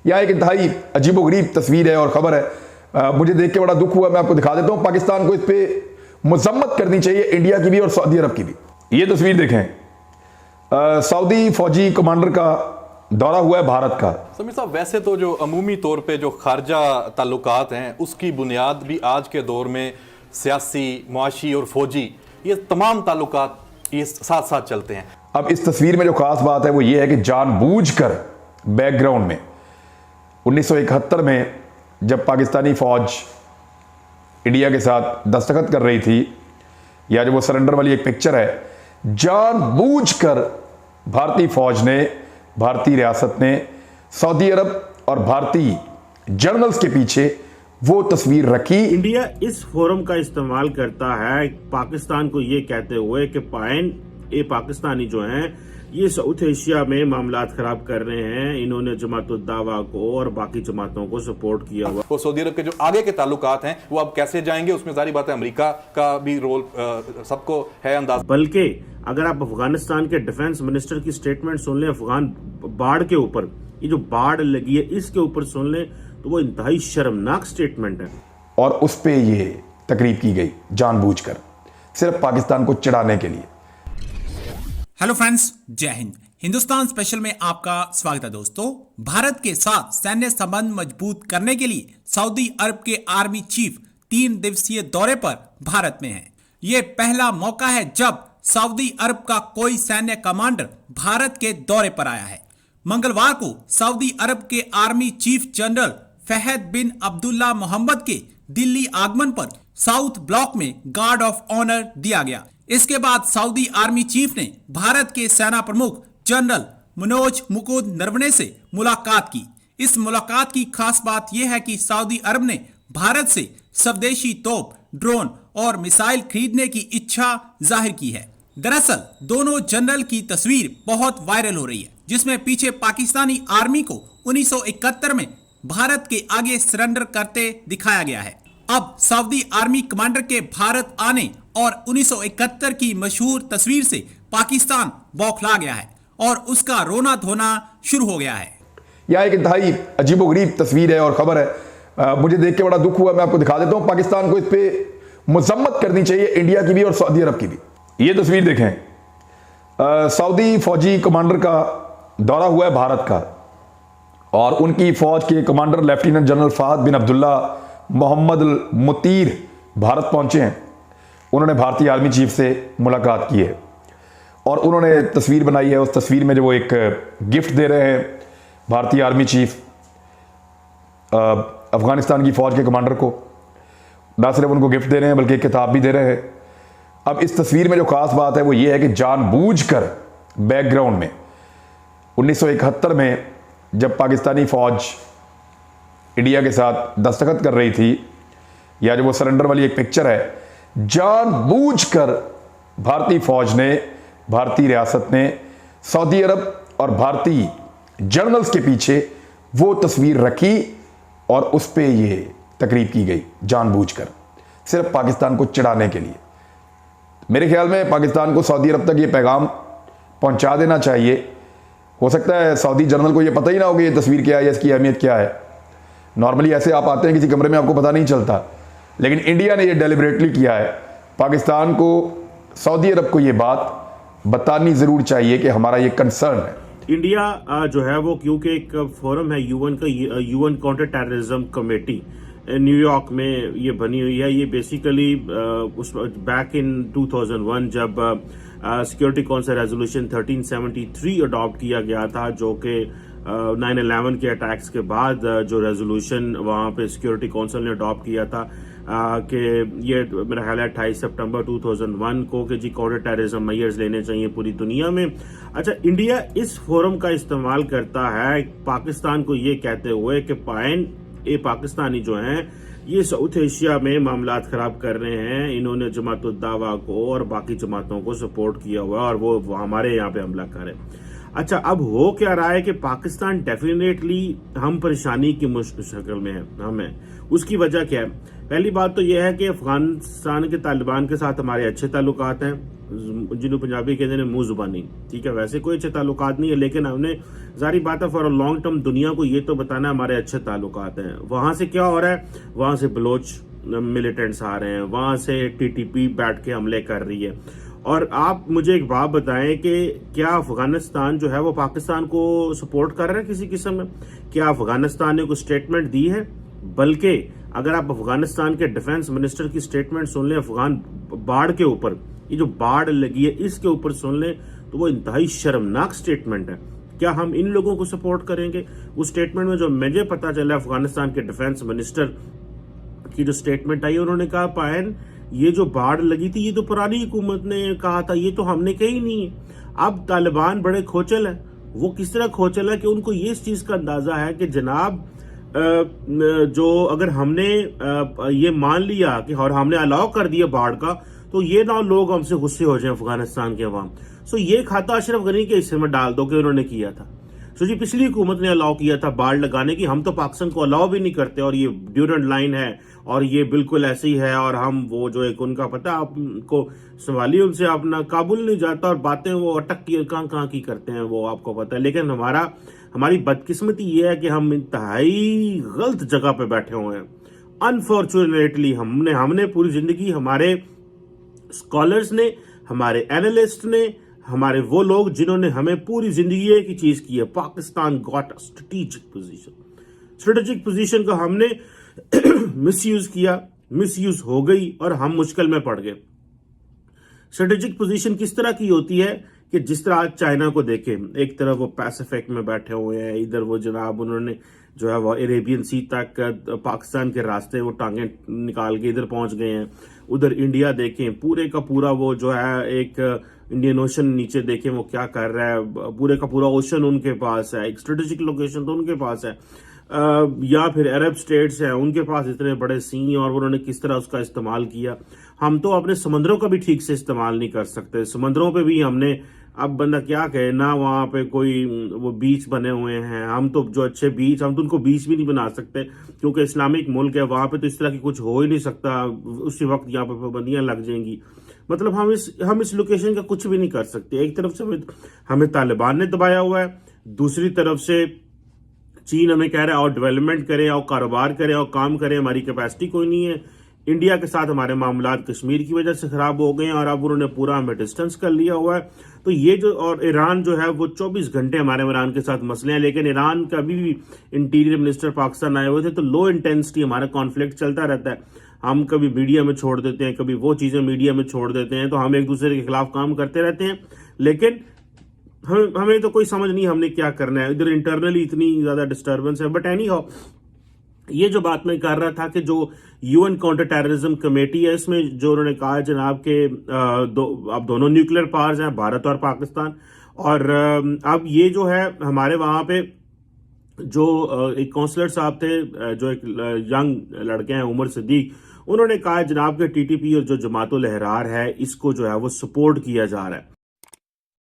यह एक इंतहाई अजीबोगरीब तस्वीर है और खबर है। मुझे देख के बड़ा दुख हुआ। मैं आपको दिखा देता हूं। पाकिस्तान को इस पे मजम्मत करनी चाहिए, इंडिया की भी और सऊदी अरब की भी। ये तस्वीर देखें, सऊदी फौजी कमांडर का दौरा हुआ है भारत का। समीर साहब, वैसे तो जो अमूमी तौर पे जो खारजा ताल्लुकात हैं उसकी बुनियाद भी आज के दौर में सियासी, मुआशी और फौजी, ये तमाम ताल्लुकात ये साथ साथ चलते हैं। अब इस तस्वीर में जो खास बात है वो ये है कि जानबूझकर बैकग्राउंड में 1971 में जब पाकिस्तानी फौज इंडिया के साथ दस्तखत कर रही थी, या जो वो सरेंडर वाली एक पिक्चर है, जानबूझकर भारतीय फौज ने, भारतीय रियासत ने सऊदी अरब और भारतीय जर्नल्स के पीछे वो तस्वीर रखी। इंडिया इस फोरम का इस्तेमाल करता है पाकिस्तान को ये कहते हुए कि ये पाकिस्तानी जो हैं ये साउथ एशिया में मामलात खराब कर रहे हैं, इन्होंने जमातुल दावा को और बाकी जमातों को सपोर्ट किया हुआ। तो सऊदी अरब के जो आगे के ताल्लुकात हैं वो अब कैसे जाएंगे, उसमें सारी बात है अमेरिका का भी रोल सबको है अंदाज। बल्कि अगर आप अफगानिस्तान के डिफेंस मिनिस्टर की स्टेटमेंट सुन लें अफगान बाढ़ के ऊपर, ये जो बाढ़ लगी है इसके ऊपर सुन लें, तो वो इंतहाई शर्मनाक स्टेटमेंट है। और उस पे ये तकरीब की गई जानबूझकर, सिर्फ पाकिस्तान को चिढ़ाने के लिए। हेलो फ्रेंड्स, जय हिंद। हिंदुस्तान स्पेशल में आपका स्वागत है। दोस्तों, भारत के साथ सैन्य संबंध मजबूत करने के लिए सऊदी अरब के आर्मी चीफ 3 दिवसीय दौरे पर भारत में हैं। ये पहला मौका है जब सऊदी अरब का कोई सैन्य कमांडर भारत के दौरे पर आया है। मंगलवार को सऊदी अरब के आर्मी चीफ जनरल फहद बिन अब्दुल्ला मोहम्मद के दिल्ली आगमन पर साउथ ब्लॉक में गार्ड ऑफ ऑनर दिया गया। इसके बाद सऊदी आर्मी चीफ ने भारत के सेना प्रमुख जनरल मनोज मुकुंद नरवणे से मुलाकात की। इस मुलाकात की खास बात यह है कि सऊदी अरब ने भारत से स्वदेशी तोप, ड्रोन और मिसाइल खरीदने की इच्छा जाहिर की है। दरअसल दोनों जनरल की तस्वीर बहुत वायरल हो रही है, जिसमें पीछे पाकिस्तानी आर्मी को 1971 में भारत के आगे सरेंडर करते दिखाया गया है। अब सऊदी आर्मी कमांडर के भारत आने और 1971 की मशहूर तस्वीर से पाकिस्तान बौखला गया है और उसका रोना धोना शुरू हो गया है। यह एक इंतहाई अजीबोगरीब तस्वीर है और खबर है। मुझे देख के बड़ा दुख हुआ। मैं आपको दिखा देता हूं। पाकिस्तान को इस पे मजम्मत करनी चाहिए, इंडिया की भी और सऊदी अरब की भी। ये तस्वीर देखें, सऊदी फौजी कमांडर का दौरा हुआ है भारत का, और उनकी फौज के कमांडर लेफ्टिनेंट जनरल फहद बिन अब्दुल्ला मोहम्मद मुतीर भारत पहुंचे हैं। उन्होंने भारतीय आर्मी चीफ से मुलाकात की है और उन्होंने तस्वीर बनाई है। उस तस्वीर में जो वो एक गिफ्ट दे रहे हैं भारतीय आर्मी चीफ अफगानिस्तान की फौज के कमांडर को, ना सिर्फ उनको गिफ्ट दे रहे हैं बल्कि एक किताब भी दे रहे हैं। अब इस तस्वीर में जो खास बात है वो ये है कि जानबूझकर बैकग्राउंड में 1971 में जब पाकिस्तानी फौज इंडिया के साथ दस्तखत कर रही थी, या जो वो सरेंडर वाली एक पिक्चर है, जानबूझकर भारतीय फौज ने, भारतीय रियासत ने सऊदी अरब और भारतीय जर्नल्स के पीछे वो तस्वीर रखी और उस पे ये तकरीब की गई जानबूझकर, सिर्फ पाकिस्तान को चिढ़ाने के लिए। मेरे ख्याल में पाकिस्तान को सऊदी अरब तक ये पैगाम पहुंचा देना चाहिए। हो सकता है सऊदी जर्नल को ये पता ही ना हो कि ये तस्वीर क्या है या इसकी अहमियत क्या है। नॉर्मली ऐसे आप आते हैं किसी कमरे में, आपको पता नहीं चलता, लेकिन इंडिया ने ये डेलिबरेटली किया है। पाकिस्तान को, सऊदी अरब को ये बात बतानी जरूर चाहिए कि हमारा ये कंसर्न है। इंडिया जो है वो, क्योंकि एक फोरम है यूएन का, UN counter terrorism committee New York में ये बनी हुई है। ये बेसिकली उस बैक इन 2001 जब सिक्योरिटी काउंसिल रेजोल्यूशन 1373 अडॉप्ट किया गया था, जो कि 9/11 के अटैक्स के बाद जो रेजोल्यूशन वहां पे सिक्योरिटी काउंसिल ने अडॉप्ट किया था कि ये मेरा ख्याल है 28 सितंबर 2001 को कि जी काउंटर टेररिज्म मेजर्स लेने चाहिए पूरी दुनिया में। अच्छा, इंडिया इस फोरम का इस्तेमाल करता है पाकिस्तान को ये कहते हुए कि ये पाकिस्तानी जो हैं ये साउथ एशिया में मामलात खराब कर रहे हैं, इन्होंने जमातुल दावा को और बाकी जमातों को सपोर्ट किया हुआ है और वो हमारे यहाँ पे हमला करे। अच्छा, अब हो क्या रहा है कि पाकिस्तान डेफिनेटली हम परेशानी की शक्ल में है, हमें उसकी वजह क्या है? पहली बात तो यह है कि अफगानिस्तान के तालिबान के साथ हमारे अच्छे ताल्लुकात हैं, जिन्होंने पंजाबी कहते हैं मुंह जुबानी, ठीक है, वैसे कोई अच्छे ताल्लुकात नहीं है, लेकिन हमने जारी बात है फॉर अ लॉन्ग टर्म दुनिया को ये तो बताना हमारे अच्छे ताल्लुकात हैं। वहां से क्या हो रहा है, वहां से बलोच मिलिटेंट्स आ रहे हैं, वहां से टीटीपी बैठ के हमले कर रही है। और आप मुझे एक बात बताएं कि क्या अफगानिस्तान जो है वो पाकिस्तान को सपोर्ट कर रहा है किसी किस्म में? क्या अफगानिस्तान ने कोई स्टेटमेंट दी है? बल्कि अगर आप अफगानिस्तान के डिफेंस मिनिस्टर की स्टेटमेंट सुन लें अफगान बाढ़ के ऊपर, ये जो बाढ़ लगी है इसके ऊपर सुन लें, तो वो इंतहाई शर्मनाक स्टेटमेंट है। क्या हम इन लोगों को सपोर्ट करेंगे? उस स्टेटमेंट में जो मुझे पता चला अफगानिस्तान के डिफेंस मिनिस्टर की जो स्टेटमेंट आई, उन्होंने कहा पायन ये जो बाढ़ लगी थी ये तो पुरानी हुकूमत ने कहा था, ये तो हमने कही नहीं है। अब तालिबान बड़े खोचल है। वो किस तरह खोचल है कि उनको ये इस चीज का अंदाजा है कि जनाब जो अगर हमने ये मान लिया कि और हमने अलाउ कर दिया बाढ़ का, तो ये ना लोग हमसे गुस्से हो जाए अफगानिस्तान के अवाम। सो ये खाता अशरफ गनी के हिस्से में डाल दो कि उन्होंने किया था। सो जी पिछली हुकूमत ने अलाउ किया था बाढ़ लगाने की, हम तो पाकिस्तान को अलाउ भी नहीं करते, और ये ड्यूरेंट लाइन है और ये बिल्कुल ऐसे ही है, और हम वो जो एक उनका पता आपको सवाली उनसे अपना काबुल नहीं जाता, और बातें वो अटक की कहाँ की करते हैं वो आपको पता है। लेकिन हमारी बदकिस्मती ये है कि हम इंतहाई गलत जगह पे बैठे हुए हैं। अनफॉर्चुनेटली हमने पूरी जिंदगी, हमारे स्कॉलर्स ने, हमारे एनालिस्ट ने, हमारे वो लोग जिन्होंने हमें पूरी जिंदगी एक ही चीज की है, Pakistan got a strategic position का हमने मिसयूज किया, मिसयूज हो गई और हम मुश्किल में पड़ गए। स्ट्रेटेजिक पोजीशन किस तरह की होती है कि जिस तरह आज चाइना को देखें, एक तरफ वो पैसिफिक में बैठे हुए हैं, इधर वो जनाब उन्होंने जो है वो अरेबियन सी तक पाकिस्तान के रास्ते वो टांगे निकाल के इधर पहुंच गए हैं। उधर इंडिया देखें, पूरे का पूरा वो जो है एक इंडियन ओशन नीचे देखें वो क्या कर रहा है, पूरे का पूरा ओशन उनके पास है, एक स्ट्रेटेजिक लोकेशन तो उनके पास है। या फिर अरब स्टेट्स हैं, उनके पास इतने बड़े सी, और उन्होंने किस तरह उसका इस्तेमाल किया। हम तो अपने समंदरों का भी ठीक से इस्तेमाल नहीं कर सकते। समंदरों पे भी हमने, अब बंदा क्या कहे ना, वहां पे कोई वो बीच बने हुए हैं, हम तो जो अच्छे बीच, हम तो उनको बीच भी नहीं बना सकते क्योंकि इस्लामिक मुल्क है, वहां पे तो इस तरह की कुछ हो ही नहीं सकता। उसी वक्त यहाँ पे पाबंदियां लग जाएंगी। मतलब हम इस लोकेशन का कुछ भी नहीं कर सकते। एक तरफ से हमें तालिबान ने दबाया हुआ है, दूसरी तरफ से चीन हमें कह रहा है और डेवलपमेंट करें और कारोबार करें और काम करें, हमारी कैपेसिटी कोई नहीं है। इंडिया के साथ हमारे मामलात कश्मीर की वजह से खराब हो गए हैं और अब उन्होंने पूरा हमें डिस्टेंस कर लिया हुआ है। तो ये जो, और ईरान जो है वो 24 घंटे हमारे ईरान के साथ मसले हैं, लेकिन ईरान का भी इंटीरियर मिनिस्टर पाकिस्तान आए हुए थे, तो लो इंटेंसिटी हमारा कॉन्फ्लिक्ट चलता रहता है। हम कभी मीडिया में छोड़ देते हैं, कभी वो चीजें मीडिया में छोड़ देते हैं, तो हम एक दूसरे के खिलाफ काम करते रहते हैं, लेकिन हमें तो कोई समझ नहीं हमने क्या करना है। इधर इंटरनली इतनी ज्यादा डिस्टर्बेंस है। बट एनी हाउ, ये जो बात मैं कर रहा था कि जो यूएन काउंटर टेररिज्म कमेटी है, इसमें जो उन्होंने कहा जनाब के अब दोनों न्यूक्लियर पावर्स हैं, भारत और पाकिस्तान, और अब ये जो है हमारे वहां पे जो एक काउंसलर साहब थे, जो एक यंग लड़के हैं उमर सिद्दीक, उन्होंने कहा जनाब के टीटीपी और जो जमातुल अहरार है इसको जो है वो सपोर्ट किया जा रहा है।